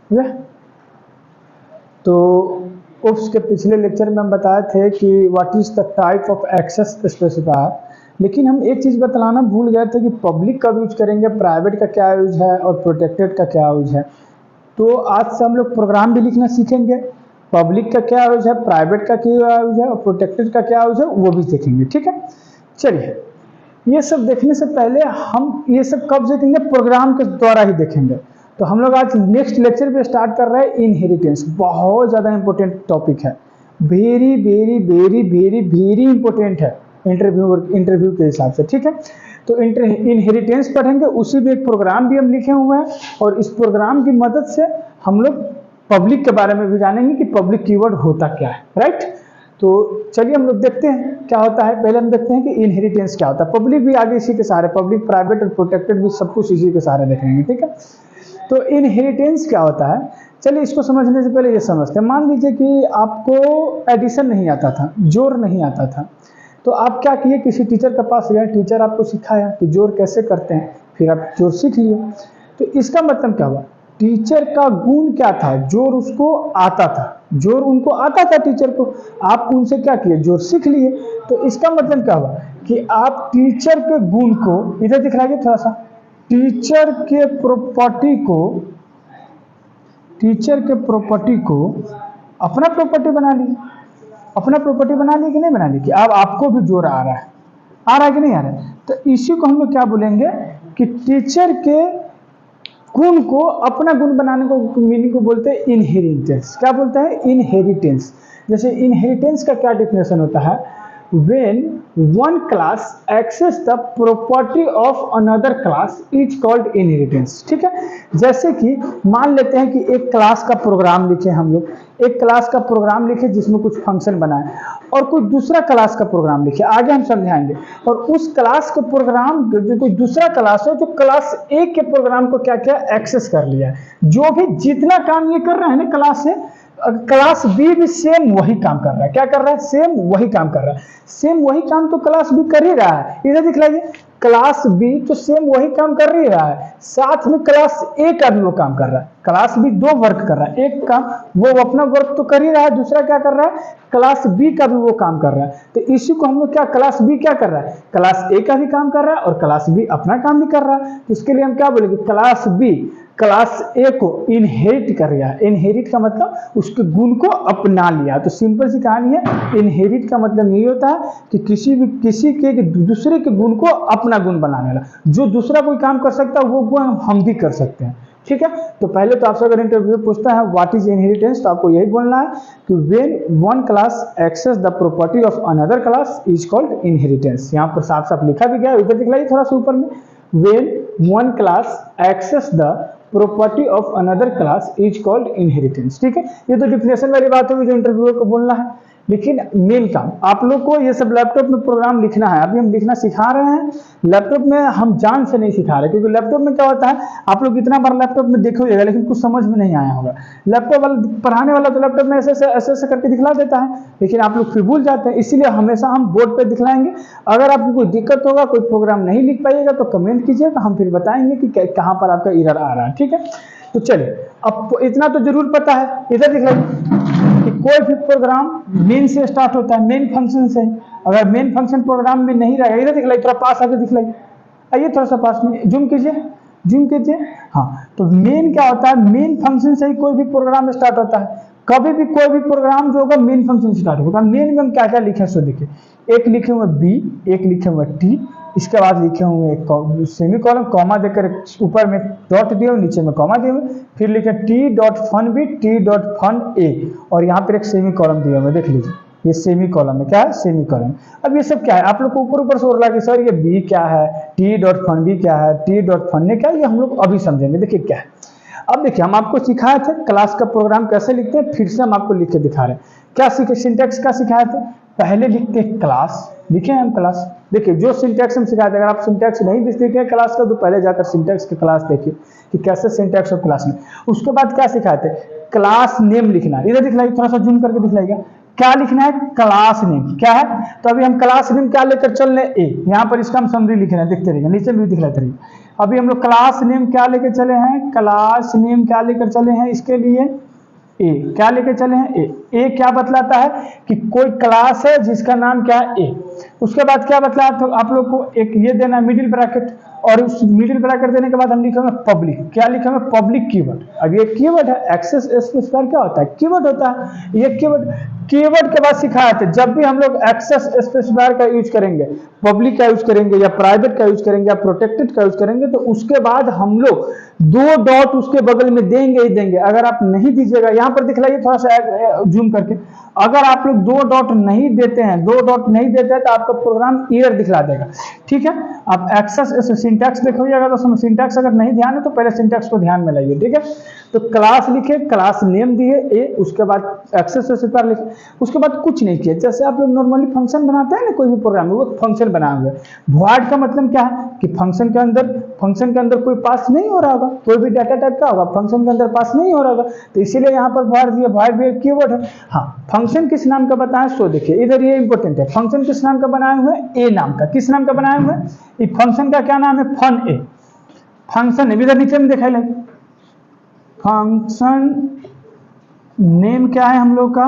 ठीक है। तो उसके पिछले लेक्चर में हम बताए थे कि what is the type of access specifier, लेकिन हम एक चीज़ बतलाना भूल गए थे कि पब्लिक का यूज करेंगे, प्राइवेट का क्या यूज है और प्रोटेक्टेड का क्या यूज है। तो आज से हम लोग प्रोग्राम भी लिखना सीखेंगे, पब्लिक का क्या यूज है, प्राइवेट का क्या यूज है और प्रोटेक्टेड का क्या यूज है वो भी सीखेंगे। ठीक है, चलिए ये सब देखने से पहले हम ये सब कब देखेंगे, प्रोग्राम के द्वारा ही देखेंगे। तो हम लोग आज नेक्स्ट लेक्चर पे स्टार्ट कर रहे हैं इनहेरिटेंस। बहुत ज़्यादा इंपॉर्टेंट टॉपिक है, very very very very very important है इंटरव्यू के हिसाब से। ठीक है, तो इनहेरिटेंस पढ़ेंगे, उसी में एक प्रोग्राम भी हम लिखे हुए हैं और इस प्रोग्राम की मदद से हम लोग पब्लिक के बारे में भी जानेंगे कि पब्लिक कीवर्ड होता क्या है। राइट, तो चलिए हम लोग देखते हैं क्या होता है। पहले हम देखते हैं कि इनहेरिटेंस क्या होता है। पब्लिक भी आगे इसी के सहारे, पब्लिक प्राइवेट और प्रोटेक्टेड भी सब कुछ इसी के सहारे देखेंगे। ठीक है, तो इनहेरिटेंस क्या होता है, चलिए इसको समझने से पहले ये समझते हैं। मान लीजिए कि आपको एडिशन नहीं आता था, जोड़ नहीं आता था, तो आप क्या किए, किसी टीचर के पास गए, टीचर आपको सिखाया कि जोड़ कैसे करते हैं, फिर आप जोड़ सीख लिए। तो इसका मतलब क्या हुआ, टीचर का गुण क्या था, जोड़ उसको आता था, जोड़ उनको आता था टीचर को, आप उनसे क्या किए, जोड़ सीख लिए। तो इसका मतलब क्या हुआ कि आप टीचर के गुण को, इधर दिखलाइए थोड़ा सा, टीचर के प्रॉपर्टी को अपना प्रॉपर्टी बना ली। अपना प्रॉपर्टी बना ली कि नहीं बना ली, कि अब आपको भी जोड़ आ रहा है कि नहीं आ रहा है। तो इसी को हम लोग क्या बोलेंगे कि टीचर के गुण को अपना गुण बनाने को मीनिंग को बोलते हैं इनहेरिटेंस। क्या बोलते हैं, इनहेरिटेंस। जैसे इनहेरिटेंस का क्या डिफिनेशन होता है, when one class access the property of another class is called inheritance। ठीक है, जैसे कि मान लेते हैं कि एक क्लास का प्रोग्राम लिखे हम लोग, एक क्लास का प्रोग्राम लिखे जिसमें कुछ फंक्शन बनाए, और कोई दूसरा क्लास का प्रोग्राम लिखे, आगे हम समझाएंगे। और उस क्लास के प्रोग्राम जो कोई दूसरा क्लास है, जो क्लास ए के प्रोग्राम को क्या क्या एक्सेस कर लिया है, जो भी जितना काम ये कर रहा है ना क्लास से, क्लास बी भी सेम वही काम कर रहा है। क्या कर रहा है, सेम वही काम कर रहा है। सेम वही काम तो क्लास बी कर ही रहा है, इधर दिख लीजिए, क्लास बी तो सेम वही काम कर ही रहा है, साथ में क्लास ए का भी वो काम कर रहा है। क्लास बी दो वर्क कर रहा है, एक काम वो अपना वर्क तो कर ही रहा है, दूसरा क्या कर रहा है, क्लास बी का भी वो काम कर रहा है। तो इसी को हम लोग क्या, क्लास बी क्या कर रहा है, क्लास ए का भी काम कर रहा है और क्लास बी अपना काम भी कर रहा है। तो इसके लिए हम क्या बोलेंगे, क्लास बी क्लास ए को इनहेरिट कर रहा है। इनहेरिट का मतलब उसके गुण को अपना लिया। तो सिंपल सी कहानी है, इनहेरिट का मतलब यही होता है कि किसी के दूसरे के गुण को अपना गुण बनाने वाला। जो दूसरा कोई काम कर सकता है वो गुण हम भी कर सकते हैं। ठीक है, तो पहले तो आपसे अगर इंटरव्यू पूछता है व्हाट इज इनहेरिटेंस, तो आपको यही बोलना है कि when one class access the property of another class is called inheritance. यहाँ पर साफ साफ लिखा भी गया है, इधर दिखलाइए थोड़ा सा ऊपर में, when one class access the property of another class is called inheritance. ठीक है, ये तो डिफिनेशन वाली बात होगी जो इंटरव्यूअर को बोलना है। लेकिन मेन काम आप लोग को ये सब लैपटॉप में प्रोग्राम लिखना है। अभी हम लिखना सिखा रहे हैं, लैपटॉप में हम जान से नहीं सिखा रहे, क्योंकि लैपटॉप में क्या होता है, आप लोग इतना बार लैपटॉप में देखे होगा लेकिन कुछ समझ में नहीं आया होगा। लैपटॉप वाला पढ़ाने वाला तो लैपटॉप में ऐसे करके दिखला देता है, लेकिन आप लोग फिर भूल जाते हैं। इसीलिए हमेशा हम बोर्ड पर दिखलाएंगे। अगर आपको कोई दिक्कत होगा, कोई प्रोग्राम नहीं लिख पाइएगा तो कमेंट कीजिएगा, हम फिर बताएंगे कि कहाँ पर आपका एरर आ रहा है। ठीक है, तो चलिए अब इतना तो जरूर पता है, इधर दिखलाइए कि कोई भी प्रोग्राम मेन से स्टार्ट होता है, मेन फंक्शन से। अगर मेन फंक्शन प्रोग्राम में नहीं रहेगा, इधर दिखलाइए, थोड़ा पास आके दिखलाइए, आइए थोड़ा सा पास में, जूम कीजिए। हाँ, तो मेन क्या होता है, मेन फंक्शन से ही कोई भी प्रोग्राम स्टार्ट होता है। कभी भी कोई भी प्रोग्राम जो होगा मेन फंक्शन से स्टार्ट होगा। मेन में हम क्या क्या लिखे सो देखिए, एक लिखे हुए बी, एक लिखे हुए टी, इसके बाद लिखे हुए एक सेमी कॉलम, कॉमा देकर ऊपर में डॉट दिए हुए, नीचे में कॉमा दिए हुए, फिर लिखे T dot fun B, T dot fun A, और यहाँ पर एक सेमी कॉलम दिए हुए, देख लीजिए ये सेमी कॉलम है। क्या है, सेमी कॉलम। अब ये सब क्या है, आप लोग को ऊपर से हो रहा है कि सर ये बी क्या है, टी डॉट फन बी क्या है, टी डॉट फन ए क्या है, ये हम लोग अभी समझेंगे। देखिए क्या है, अब देखिए हम आपको सिखाए थे क्लास का प्रोग्राम कैसे लिखते हैं, फिर से हम आपको लिख के दिखा रहे हैं। क्या सीखे, सिंटैक्स का सिखाए थे, पहले लिखते क्लास, लिखे हैं हम क्लास। देखिए जो सिंटैक्स हम सिखाते हैं, अगर आप सिंटैक्स नहीं सीखे क्लास का तो पहले जाकर सिंटैक्स की क्लास देखिए कि कैसे सिंटैक्स और क्लास में। उसके बाद क्या सिखाए थे, क्लास नेम लिखना। इधर दिखलाइए, थोड़ा सा जूम करके दिखलाइएगा, क्या लिखना है, क्लास नेम। क्या है, तो अभी हम क्लास नेम क्या लेकर चल रहे, ए। यहाँ पर इसका हम समरी लिख रहे हैं, देखते रहिए, नीचे भी दिखलाते रहिए। अभी हम लोग क्लास नेम क्या लेकर चले हैं, क्लास नेम क्या लेकर चले हैं इसके लिए, ए क्या लेकर चले हैं, ए क्या बतलाता है कि कोई क्लास है जिसका नाम क्या है ए। उसके बाद क्या बतलाया, तो आप लोग को एक ये देना मिडिल ब्रैकेट, और उस मिडिल ब्रैकेट देने के बाद हम लिखेंगे पब्लिक, क्या लिखेंगे पब्लिक कीवर्ड। अब ये कीवर्ड है, एक्सेस स्पेसिफायर क्या होता है, कीवर्ड होता है। ये कीवर्ड के बाद सिखाया था, जब भी हम लोग एक्सेस स्पेसिफायर का यूज करेंगे, पब्लिक का यूज करेंगे या प्राइवेट का यूज करेंगे या प्रोटेक्टेड का यूज करेंगे, तो उसके बाद हम लोग 2 डॉट उसके बगल में देंगे ही देंगे। अगर आप नहीं दीजिएगा, यहां पर दिखलाइए थोड़ा सा जूम करके, अगर आप लोग 2 डॉट नहीं देते हैं, 2 डॉट नहीं देते हैं तो आपका प्रोग्राम एरर दिखला देगा। ठीक है, आप एक्सेस सिंटैक्स देखिएगा तो सिंटैक्स अगर नहीं ध्यान है तो पहले सिंटैक्स को ध्यान में लाइए। ठीक है, तो क्लास लिखे, क्लास नेम दिए ए, उसके बाद एक्सेस स्पेसिफायर लिखे, उसके बाद कुछ नहीं किया। जैसे आप लोग नॉर्मली फंक्शन बनाते हैं ना कोई भी प्रोग्राम में, वो फंक्शन बनाए हुए। वॉइड का मतलब क्या है कि फंक्शन के अंदर कोई पास नहीं हो रहा होगा, कोई भी डाटा टाइप का होगा फंक्शन के अंदर पास नहीं हो रहा होगा, तो इसीलिए यहाँ पर वॉइड दिया। वॉइड भी एक कीवर्ड है। हाँ, फंक्शन किस नाम का बताएं, सो देखिए इधर ये इंपॉर्टेंट है, फंक्शन किस नाम का बनाए हुए हैं, ए नाम का। किस नाम का बनाए हुए हैं, इस फंक्शन का क्या नाम है, फन ए फंक्शन है। इधर नीचे में दिखाई लगे, फंक्शन नेम क्या है हम लोग का,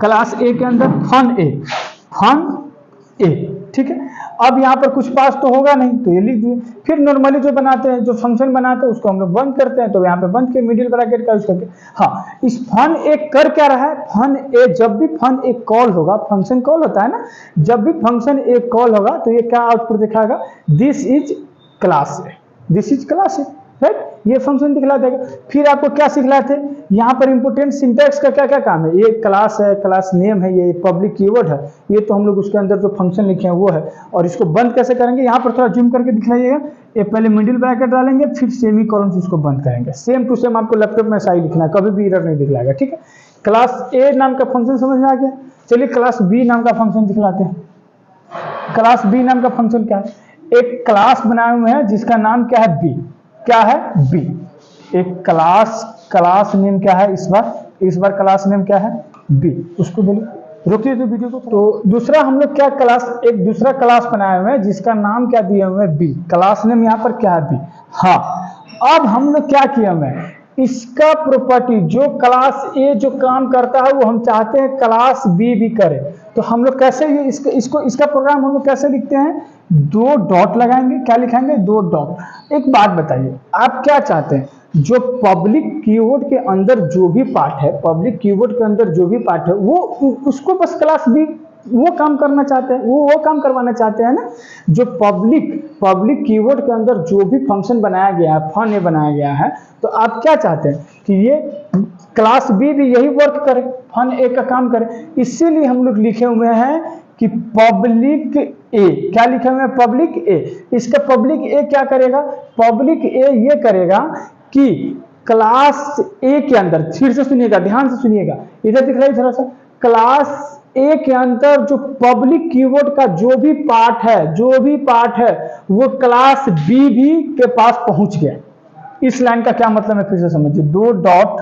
क्लास ए के अंदर फन ए। ठीक है, अब यहाँ पर कुछ पास तो होगा नहीं तो ये लिख दिए। फिर नॉर्मली जो बनाते हैं, जो फंक्शन बनाते हैं उसको हम लोग बंद करते हैं, तो यहाँ पे बंद के मिडिल ब्रैकेट का यूज करके। हाँ, इस फन ए कर क्या रहा है, फन ए जब भी फन ए कॉल होगा, फंक्शन कॉल होता है ना, जब भी फंक्शन ए कॉल होगा तो ये क्या आउटपुट दिखाएगा, this is class A, this is class A, right, ये फंक्शन दिखला देगा। फिर आपको क्या सिखलाए थे, यहाँ पर इंपोर्टेंट सिंटैक्स का क्या क्या काम है, ये क्लास है, क्लास नेम है, ये पब्लिक कीवर्ड है, ये तो हम लोग उसके अंदर जो फंक्शन लिखे हैं वो है। और इसको बंद कैसे करेंगे, यहाँ पर थोड़ा जूम करके दिखलाइएगा, ये पहले मिडिल ब्रैकेट डालेंगे, फिर सेमीकोलन से इसको बंद करेंगे। सेम टू सेम आपको लैपटॉप में ऐसा ही लिखना है, कभी भी एरर नहीं दिखलाएगा। ठीक है, क्लास ए नाम का फंक्शन समझ में आ गया। चलिए क्लास बी नाम का फंक्शन दिखलाते हैं। क्लास बी नाम का फंक्शन क्या है, एक क्लास बनाए हुए हैं जिसका नाम क्या है बी, क्या है बी। एक क्लास नेम क्या है, इस बार क्लास नेम क्या है, बी। उसको बोलिए, रुकिए तो वीडियो को। तो दूसरा हम लोग क्या एक दूसरा क्लास बनाए हुए हैं जिसका नाम क्या दिए हुए हैं, बी। क्लास नेम यहाँ पर क्या है, बी। हाँ, अब हम लोग क्या किया हुआ है, इसका प्रॉपर्टी जो क्लास ए जो काम करता है वो हम चाहते हैं क्लास बी भी करे। तो हम लोग कैसे इसका प्रोग्राम हम लोग कैसे लिखते हैं, 2 डॉट लगाएंगे, क्या लिखेंगे, 2 डॉट। एक बात बताइए, आप क्या चाहते हैं, जो पब्लिक कीवर्ड के अंदर जो भी पार्ट है, पब्लिक कीवर्ड के अंदर जो भी पार्ट है वो उसको बस क्लास बी वो काम करना चाहते हैं, वो काम करवाना चाहते हैं ना। जो पब्लिक कीवर्ड के अंदर जो भी फंक्शन बनाया गया है, फन ए बनाया गया है, तो आप क्या चाहते हैं कि ये क्लास बी भी यही वर्क करे, फन ए का काम करे। इसीलिए हम लोग लिखे हुए हैं कि पब्लिक ए, क्या लिखे हुए हैं, पब्लिक ए। इसका पब्लिक ए क्या करेगा, पब्लिक ए ये करेगा कि क्लास ए के अंदर, फिर से सुनिएगा, ध्यान से सुनिएगा, इधर दिख रहा है थोड़ा सा, क्लास ए के अंदर जो पब्लिक कीवर्ड का जो भी पार्ट है वो क्लास बी भी के पास पहुंच गया। इस लाइन का क्या मतलब है, फिर से समझिए, 2 डॉट,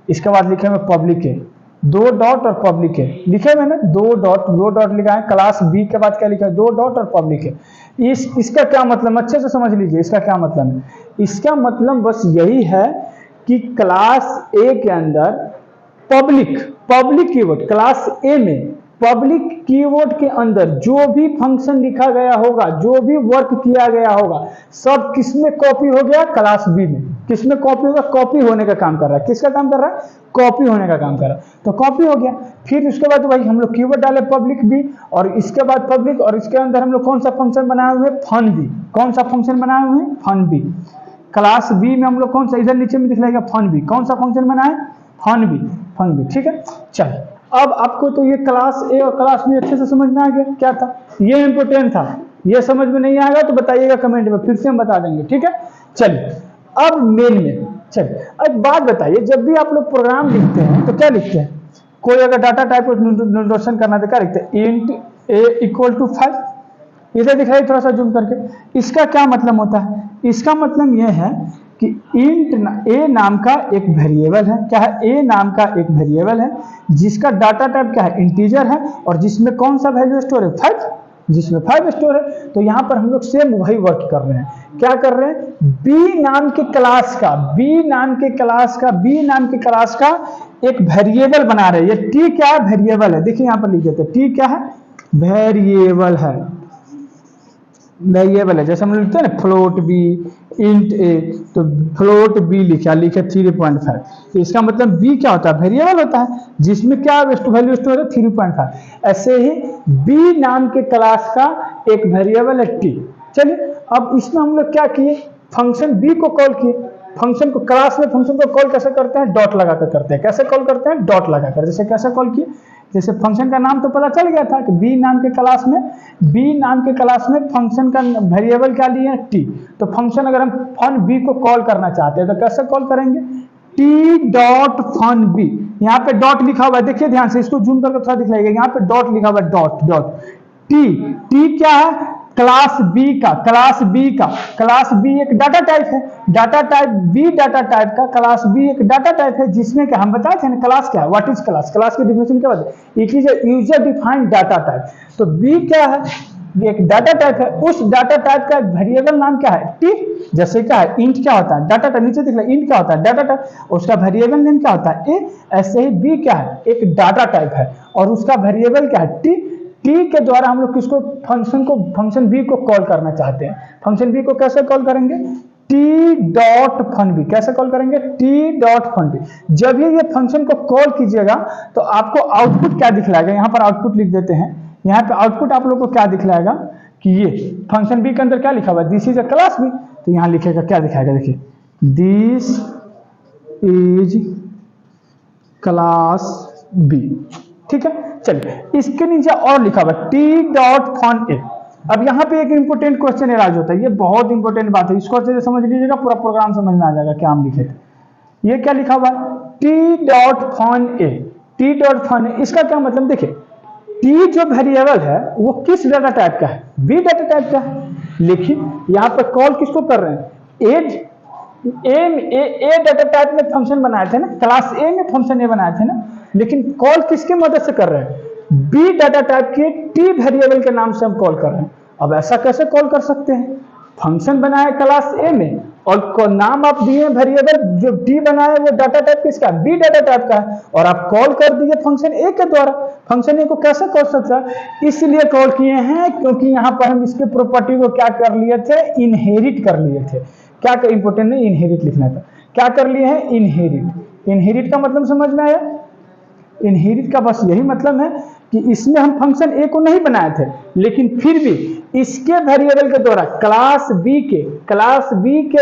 इसके बाद लिखे हुए पब्लिक है, 2 डॉट और पब्लिक है लिखे हुए ना, 2 डॉट लिखा है, क्लास बी के बाद क्या लिखा है, 2 डॉट और पब्लिक है। इसका क्या मतलब, अच्छे से समझ लीजिए इसका क्या मतलब है। इसका मतलब बस यही है कि क्लास ए के अंदर पब्लिक कीवर्ड, क्लास ए में पब्लिक कीवर्ड के अंदर जो भी फंक्शन लिखा गया होगा, जो भी वर्क किया गया होगा, सब किसमें कॉपी हो गया, क्लास बी में। किसमें कॉपी होगा, कॉपी होने का काम कर रहा है। किसका काम कर रहा है, कॉपी होने का काम कर रहा है, तो कॉपी हो गया। फिर उसके बाद भाई हम लोग कीवर्ड डाले पब्लिक बी, और इसके बाद पब्लिक, और इसके अंदर हम लोग कौन सा फंक्शन बनाए हुए, फन बी। कौन सा फंक्शन बनाए हुए हैं, फन बी। क्लास बी में हम लोग कौन सा, इधर नीचे में दिखलाएगा फन बी, कौन सा फंक्शन बनाए, फन बी। ठीक है, चलिए अब आपको तो ये क्लास ए और क्लास बी अच्छे से समझ में आ गया, क्या था ये इंपोर्टेंट था। ये समझ में नहीं आएगा तो बताइएगा कमेंट में, फिर से हम बता देंगे। ठीक है, चलिए अब मेन में चलिए, अब बात बताइए, जब भी आप लोग प्रोग्राम लिखते हैं तो क्या लिखते हैं, कोई अगर डाटा टाइप को नोटेशन करना तो क्या लिखते हैं, इंट ए इक्वल टू 5। इधर दिख रहा है थोड़ा सा जूम करके, इसका क्या मतलब होता है, इसका मतलब यह है कि इंट ए नाम का एक वेरिएबल है, क्या है, ए नाम का एक वेरिएबल है जिसका डाटा टाइप क्या है, इंटीजर है, और जिसमें कौन सा वैल्यू स्टोर है, 5। जिसमें 5 स्टोर है। तो यहाँ पर हम लोग सेम वही वर्क कर रहे हैं। क्या कर रहे हैं, बी नाम के क्लास का एक वेरिएबल बना रहे हैं। ये टी क्या है, वेरिएबल है। देखिए यहाँ पर लिख देते हैं, टी क्या है, वेरिएबल है। जैसे हम लिखते हैं ना फ्लोट बी इंट ए, तो फ्लोट बी लिखे 3.5। तो इसका मतलब बी क्या होता है, वेरिएबल होता है जिसमें क्या वैल्यू स्टोर है 3.5। ऐसे ही बी नाम के क्लास का एक वेरिएबल है टी। चलिए अब इसमें हम लोग क्या किए, फंक्शन बी को कॉल किए। फंक्शन को क्लास में फंक्शन को कॉल कैसे करते हैं, डॉट लगाकर करते हैं। कैसे कॉल करते हैं, डॉट लगाकर। जैसे कैसे कॉल किए, जैसे फंक्शन का नाम तो पता चल गया था कि बी नाम के क्लास में फंक्शन का वेरिएबल क्या लिए, टी। तो फंक्शन अगर हम फन बी को कॉल करना चाहते हैं तो कैसे कॉल करेंगे, टी डॉट फन बी। यहाँ पे डॉट लिखा हुआ है, देखिए ध्यान से, इसको जूम करके थोड़ा दिखलाइएगा। यहाँ पे डॉट लिखा हुआ है, डॉट टी क्या है, क्लास बी एक डाटा टाइप है। डाटा टाइप बी का क्लास बी एक डाटा टाइप है, जिसमें क्या हम बताए थे ना, क्लास क्या है, व्हाट इज क्लास की डिफिनेशन क्या होती है, it is a user defined data type. तो बी क्या है, एक डाटा टाइप है। उस डाटा टाइप का वेरिएबल नाम क्या है, टी। जैसे क्या है, इंट क्या होता है, डाटा टाइप, नीचे दिख रहा है इंट क्या होता है, डाटा टाइप, उसका वेरिएबल नेम क्या होता है, ए। ऐसे ही बी क्या है, एक डाटा टाइप है और उसका वेरिएबल क्या है, टी। टी के द्वारा हम लोग किसको, फंक्शन बी को कॉल करना चाहते हैं। फंक्शन बी को कैसे कॉल करेंगे, टी डॉट फन बी। कैसे कॉल करेंगे, टी डॉट फन बी। जब ये फंक्शन को कॉल कीजिएगा तो आपको आउटपुट क्या दिखलाएगा, यहाँ पर आउटपुट लिख देते हैं। यहाँ पे आउटपुट आप लोग को क्या दिखलाएगा कि ये फंक्शन बी के अंदर क्या लिखा हुआ है, this is a class B. तो यहाँ लिखेगा, क्या दिखाएगा, देखिए दिस इज क्लास बी। ठीक है, चलिए इसके नीचे और लिखा हुआ टी डॉट फन ए। अब यहाँ पे एक इंपोर्टेंट क्वेश्चन एराइज होता है, ये बहुत इंपॉर्टेंट बात है, इसको अच्छे से समझ लीजिएगा, पूरा प्रोग्राम समझ में आ जाएगा क्या हम लिखे थे। ये क्या लिखा हुआ है, टी डॉट फन ए। टी डॉट फन ए, इसका क्या मतलब, देखिए टी जो वेरिएबल है वो किस डाटा टाइप का है, बी डाटा टाइप का है। लेकिन यहाँ पर कॉल किसको कर रहे हैं, ए डाटा टाइप में फंक्शन बनाए थे ना, क्लास ए में फंक्शन ए बनाए थे ना, लेकिन कॉल किसकी मदद से कर रहे हैं, बी डाटा टाइप के टी वेरिएबल के नाम से हम कॉल कर रहे हैं। अब ऐसा कैसे कॉल कर सकते हैं, फंक्शन बनाए क्लास ए में और नाम आप दिए वेरिएबल, जो टी बनाए वो डाटा टाइप किसका, बी डाटा टाइप का है, और आप कॉल कर दिए फंक्शन ए के द्वारा। फंक्शन ए को कैसे कॉल सकता है, इसलिए कॉल किए हैं क्योंकि यहाँ पर हम इसके प्रॉपर्टी को क्या कर लिए थे, इनहेरिट कर लिए थे। क्या इंपोर्टेंट नहीं, इनहेरिट लिखना था। क्या कर लिए हैं, इनहेरिट का मतलब समझ में आया। इनहेरिट का बस यही मतलब है कि इसमें हम फंक्शन ए को नहीं बनाए थे, लेकिन फिर भी इसके वेरिएबल के द्वारा क्लास बी के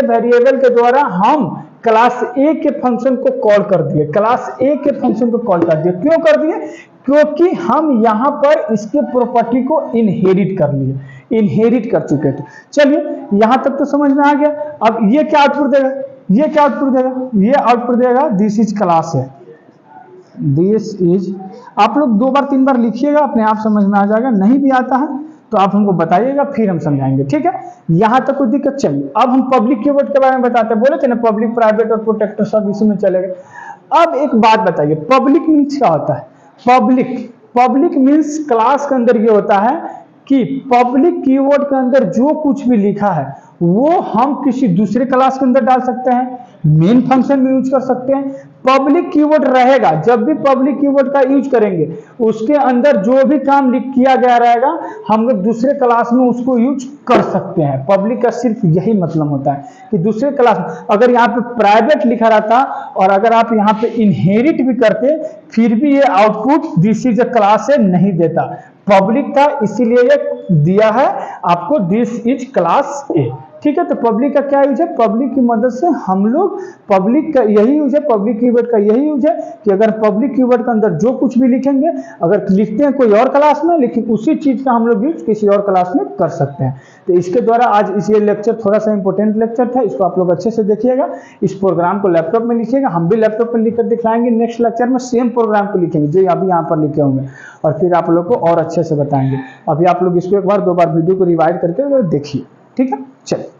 वेरिएबल के द्वारा हम क्लास ए के फंक्शन को कॉल कर दिए, क्यों कर दिए, क्योंकि हम यहां पर इसके प्रॉपर्टी को इनहेरिट कर चुके थे। चलिए यहां तक तो समझ में आ गया। अब ये क्या आउटपुट देगा, ये आउटपुट देगा दिस इज क्लास है, दिस इज। आप लोग 2 बार 3 बार लिखिएगा, अपने आप समझ में आ जाएगा। नहीं भी आता है तो आप हमको बताइएगा, फिर हम समझाएंगे। ठीक है, यहां तक कोई दिक्कत। चलिए अब हम पब्लिक कीवर्ड के बारे में बताते हैं। बोले थे ना पब्लिक, प्राइवेट और प्रोटेक्टर सब इसी में चलेगा। अब एक बात बताइए, पब्लिक मीन्स क्या होता है, पब्लिक मीन्स क्लास के अंदर ये होता है कि पब्लिक कीवर्ड के अंदर जो कुछ भी लिखा है वो हम किसी दूसरे क्लास के अंदर डाल सकते हैं, मेन फंक्शन में यूज कर सकते हैं। पब्लिक कीवर्ड रहेगा, जब भी पब्लिक कीवर्ड का यूज करेंगे उसके अंदर जो भी काम किया गया रहेगा हम लोग दूसरे क्लास में उसको यूज कर सकते हैं। पब्लिक का सिर्फ यही मतलब होता है कि दूसरे क्लास में, अगर यहाँ पे प्राइवेट लिखा रहता और अगर आप यहाँ पे इनहेरिट भी करते फिर भी ये output this is a class से नहीं देता, पब्लिक था इसीलिए ये दिया है आपको दिस इज क्लास ए। ठीक है, तो पब्लिक का क्या यूज है, पब्लिक की मदद से हम लोग, पब्लिक का यही यूज है, पब्लिक कीवर्ड का यही यूज है कि अगर पब्लिक कीवर्ड के अंदर जो कुछ भी लिखेंगे, अगर लिखते हैं कोई और क्लास में, लेकिन उसी चीज का हम लोग यूज किसी और क्लास में कर सकते हैं। तो इसके द्वारा आज इस ये लेक्चर थोड़ा सा इंपॉर्टेंट लेक्चर था, इसको आप लोग अच्छे से देखिएगा। इस प्रोग्राम को लैपटॉप में लिखिएगा, हम भी लैपटॉप में लिखकर दिखाएंगे। नेक्स्ट लेक्चर में सेम प्रोग्राम को लिखेंगे जो अभी यहाँ पर लिखे होंगे, और फिर आप लोग को और अच्छे से बताएंगे। अभी आप लोग इसको 1 बार 2 बार वीडियो को रिवाइड करके देखिए। ठीक है, चलिए।